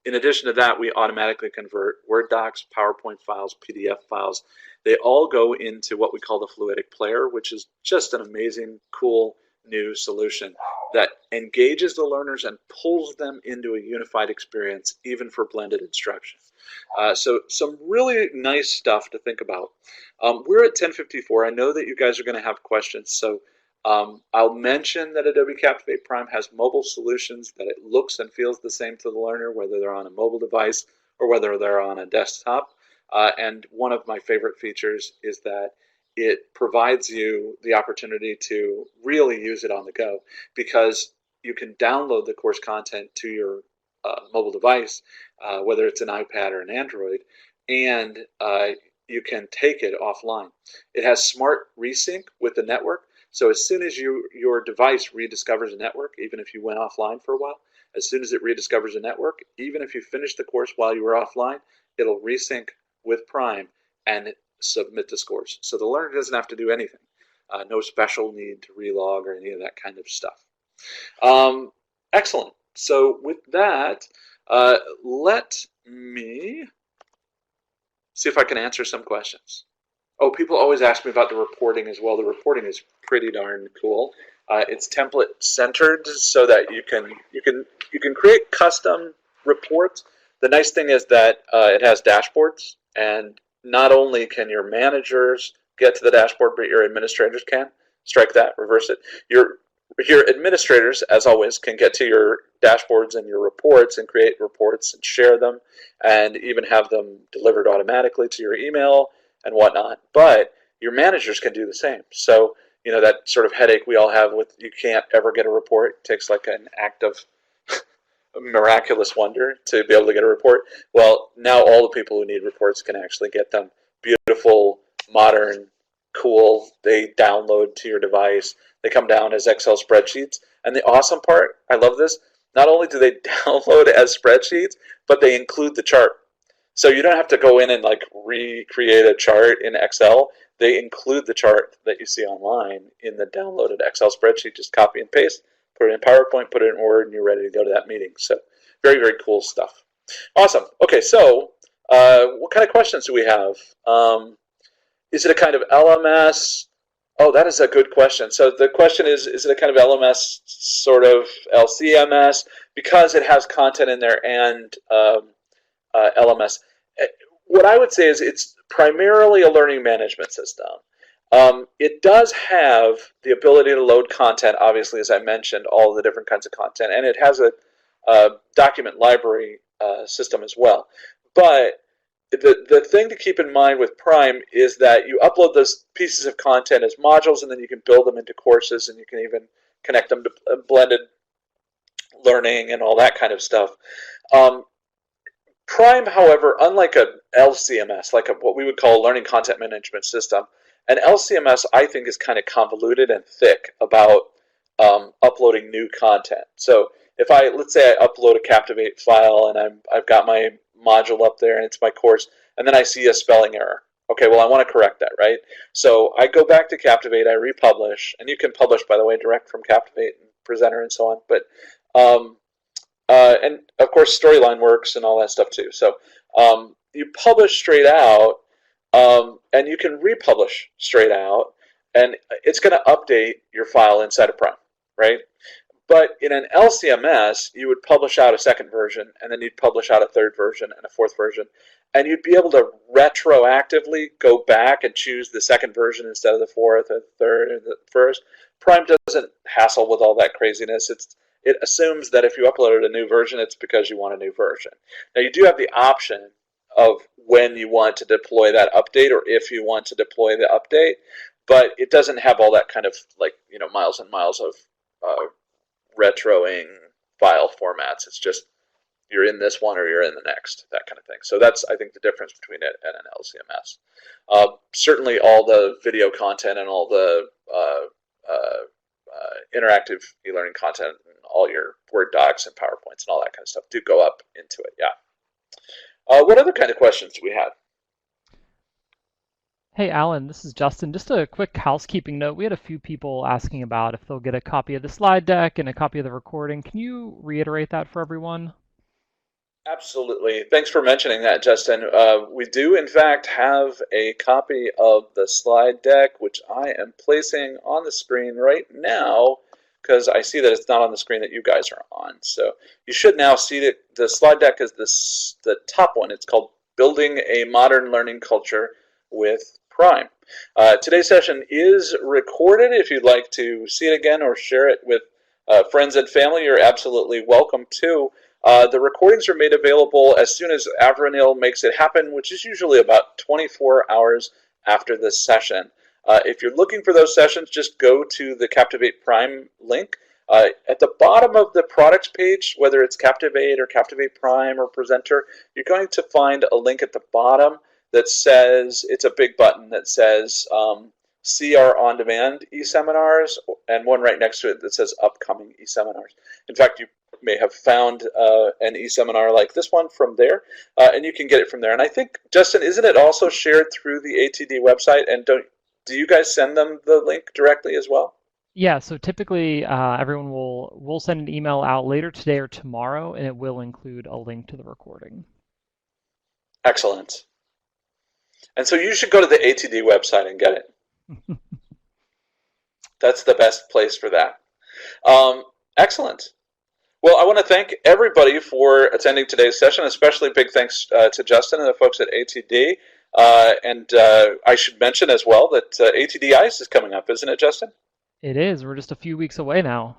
In addition to that, we automatically convert Word docs, PowerPoint files, PDF files. They all go into what we call the Fluidic Player, which is just an amazing, cool, new solution that engages the learners and pulls them into a unified experience, even for blended instruction. So some really nice stuff to think about. We're at 10:54. I know that you guys are going to have questions, so I'll mention that Adobe Captivate Prime has mobile solutions that it looks and feels the same to the learner, whether they're on a mobile device or whether they're on a desktop. And one of my favorite features is that it provides you the opportunity to really use it on the go, because you can download the course content to your mobile device, whether it's an iPad or an Android, and you can take it offline. It has smart resync with the network. So as soon as your device rediscovers a network, even if you went offline for a while, as soon as it rediscovers a network, even if you finish the course while you were offline, it'll resync with Prime and submit the scores. So the learner doesn't have to do anything. No special need to relog or any of that kind of stuff. Excellent. So with that, let me see if I can answer some questions. Oh, people always ask me about the reporting as well. The reporting is pretty darn cool. It's template centered so that you can create custom reports. The nice thing is that it has dashboards, and not only can your managers get to the dashboard, but your administrators can. strike that, reverse it. Your administrators, as always, can get to your dashboards and your reports and create reports and share them and even have them delivered automatically to your email and whatnot. But your managers can do the same. So, that sort of headache we all have with you can't ever get a report. It takes like an act of miraculous wonder to be able to get a report. Well, now all the people who need reports can actually get them. Beautiful, modern, cool. They download to your device. They come down as Excel spreadsheets. And the awesome part, I love this, not only do they download as spreadsheets, but they include the chart. So you don't have to go in and like recreate a chart in Excel. They include the chart that you see online in the downloaded Excel spreadsheet. Just copy and paste, put it in PowerPoint, put it in Word, and you're ready to go to that meeting. So very, very cool stuff. Awesome. Okay, so what kind of questions do we have? Is it a kind of LMS? Oh, that is a good question. So the question is it a kind of LMS, sort of LCMS, because it has content in there and LMS? What I would say is it's primarily a learning management system. It does have the ability to load content, obviously, as I mentioned, all the different kinds of content, and it has a document library system as well. But the thing to keep in mind with Prime is that you upload those pieces of content as modules, and then you can build them into courses, and you can even connect them to blended learning and all that kind of stuff. Prime, however, unlike a LCMS, like what we would call a learning content management system, an LCMS I think is kind of convoluted and thick about uploading new content. So if let's say I upload a Captivate file and I've got my module up there and it's my course, and then I see a spelling error. Okay, well I want to correct that, right? So I go back to Captivate, I republish, and you can publish, by the way, direct from Captivate and Presenter and so on. But and of course Storyline works and all that stuff too. So you publish straight out, and you can republish straight out, and it's going to update your file inside of Prime, right? But in an LCMS, you would publish out a second version, and then you'd publish out a third version and a fourth version, and you'd be able to retroactively go back and choose the second version instead of the fourth or the third or the first. Prime doesn't hassle with all that craziness. It assumes that if you uploaded a new version, it's because you want a new version. Now, you do have the option of when you want to deploy that update or if you want to deploy the update, but it doesn't have all that kind of miles and miles of retroing file formats. It's just you're in this one or you're in the next, that kind of thing. So that's, I think, the difference between it and an LCMS. Certainly all the video content and all the interactive e-learning content and all your Word docs and PowerPoints and all that kind of stuff do go up into it, yeah. What other kind of questions do we have? Hey, Alan, this is Justin. Just a quick housekeeping note. We had a few people asking about if they'll get a copy of the slide deck and a copy of the recording. Can you reiterate that for everyone? Absolutely. Thanks for mentioning that, Justin. We do, in fact, have a copy of the slide deck, which I am placing on the screen right now because I see that it's not on the screen that you guys are on. So you should now see that the slide deck is the top one. It's called Building a Modern Learning Culture with Prime. Today's session is recorded. If you'd like to see it again or share it with friends and family, you're absolutely welcome to. The recordings are made available as soon as Avranil makes it happen, which is usually about 24 hours after this session. If you're looking for those sessions, just go to the Captivate Prime link. At the bottom of the products page, whether it's Captivate or Captivate Prime or Presenter, you're going to find a link at the bottom that says, it's a big button that says see our on-demand e-seminars, and one right next to it that says upcoming e-seminars. In fact, you may have found an e-seminar like this one from there, and you can get it from there. And I think, Justin, isn't it also shared through the ATD website? And do you guys send them the link directly as well? Yeah, so typically everyone will send an email out later today or tomorrow, and it will include a link to the recording. Excellent. And so you should go to the ATD website and get it. That's the best place for that. Excellent. Well, I want to thank everybody for attending today's session, especially big thanks to Justin and the folks at ATD. And I should mention as well that ATD ICE is coming up, isn't it, Justin? It is. We're just a few weeks away now.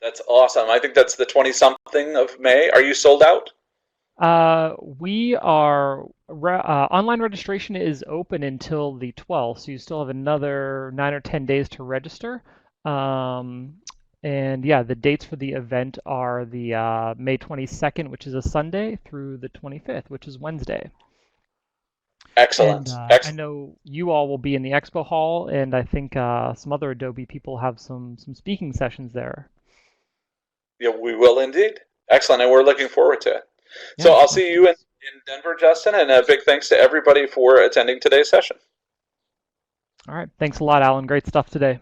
That's awesome. I think that's the 20-something of May. Are you sold out? We are online registration is open until the 12th, so you still have another 9 or 10 days to register. Um, and yeah, the dates for the event are the May 22nd, which is a Sunday, through the 25th, which is Wednesday. And Excellent. I know you all will be in the expo hall, and I think some other Adobe people have some speaking sessions there. Yeah, we will indeed. Excellent, and we're looking forward to it. So Yeah, I'll see awesome. you in Denver, Justin, and a big thanks to everybody for attending today's session. All right. Thanks a lot, Alan. Great stuff today.